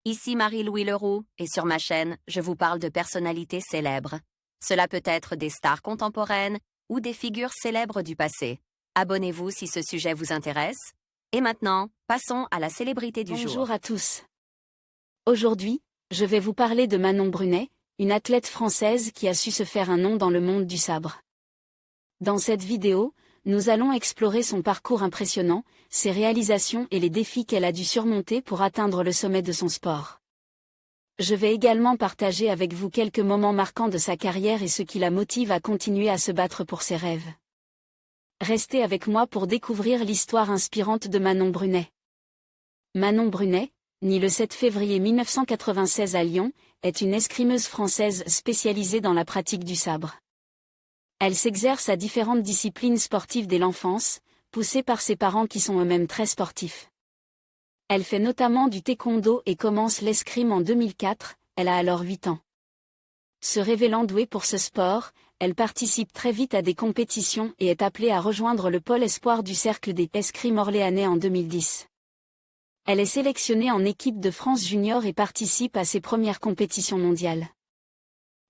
Ici Marie-Louis Leroux, et sur ma chaîne, je vous parle de personnalités célèbres. Cela peut être des stars contemporaines ou des figures célèbres du passé. Abonnez-vous si ce sujet vous intéresse. Et maintenant, passons à la célébrité du jour. Bonjour à tous. Aujourd'hui, je vais vous parler de Manon Brunet, une athlète française qui a su se faire un nom dans le monde du sabre. Dans cette vidéo, nous allons explorer son parcours impressionnant, ses réalisations et les défis qu'elle a dû surmonter pour atteindre le sommet de son sport. Je vais également partager avec vous quelques moments marquants de sa carrière et ce qui la motive à continuer à se battre pour ses rêves. Restez avec moi pour découvrir l'histoire inspirante de Manon Brunet. Manon Brunet, née le 7 février 1996 à Lyon, est une escrimeuse française spécialisée dans la pratique du sabre. Elle s'exerce à différentes disciplines sportives dès l'enfance, poussée par ses parents qui sont eux-mêmes très sportifs. Elle fait notamment du taekwondo et commence l'escrime en 2004, elle a alors 8 ans. Se révélant douée pour ce sport, elle participe très vite à des compétitions et est appelée à rejoindre le pôle espoir du Cercle des escrimes orléanais en 2010. Elle est sélectionnée en équipe de France junior et participe à ses premières compétitions mondiales.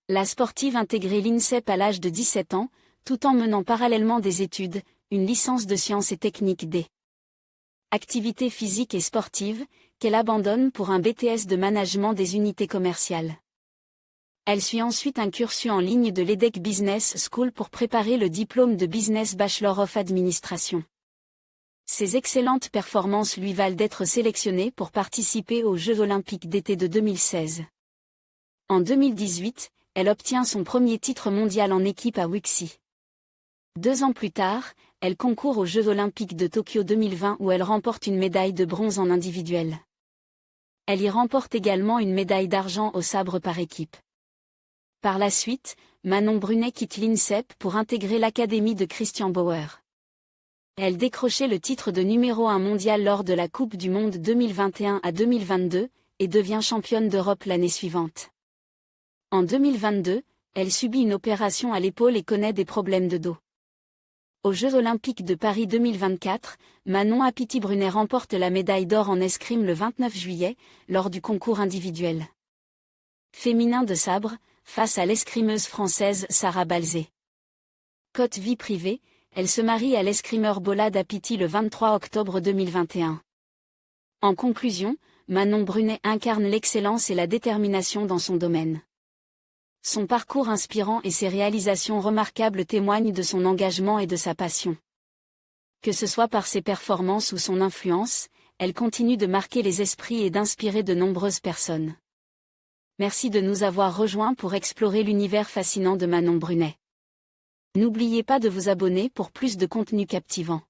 La sportive intégrée l'INSEP à l'âge de 17 ans, tout en menant parallèlement des études, une licence de sciences et techniques D. Activités physiques et sportives, qu'elle abandonne pour un BTS de management des unités commerciales. Elle suit ensuite un cursus en ligne de l'EDEC Business School pour préparer le diplôme de Business Bachelor of Administration. Ses excellentes performances lui valent d'être sélectionnée pour participer aux Jeux olympiques d'été de 2016. En 2018, elle obtient son premier titre mondial en équipe à Wuxi. 2 ans plus tard, elle concourt aux Jeux olympiques de Tokyo 2020 où elle remporte une médaille de bronze en individuel. Elle y remporte également une médaille d'argent au sabre par équipe. Par la suite, Manon Brunet quitte l'INSEP pour intégrer l'académie de Christian Bauer. Elle décrochait le titre de numéro 1 mondial lors de la Coupe du Monde 2021 à 2022, et devient championne d'Europe l'année suivante. En 2022, elle subit une opération à l'épaule et connaît des problèmes de dos. Aux Jeux olympiques de Paris 2024, Manon Apiti Brunet remporte la médaille d'or en escrime le 29 juillet, lors du concours individuel féminin de sabre, face à l'escrimeuse française Sarah Balzé. Côté vie privée, elle se marie à l'escrimeur Bolad Apiti le 23 octobre 2021. En conclusion, Manon Brunet incarne l'excellence et la détermination dans son domaine. Son parcours inspirant et ses réalisations remarquables témoignent de son engagement et de sa passion. Que ce soit par ses performances ou son influence, elle continue de marquer les esprits et d'inspirer de nombreuses personnes. Merci de nous avoir rejoints pour explorer l'univers fascinant de Manon Brunet. N'oubliez pas de vous abonner pour plus de contenu captivant.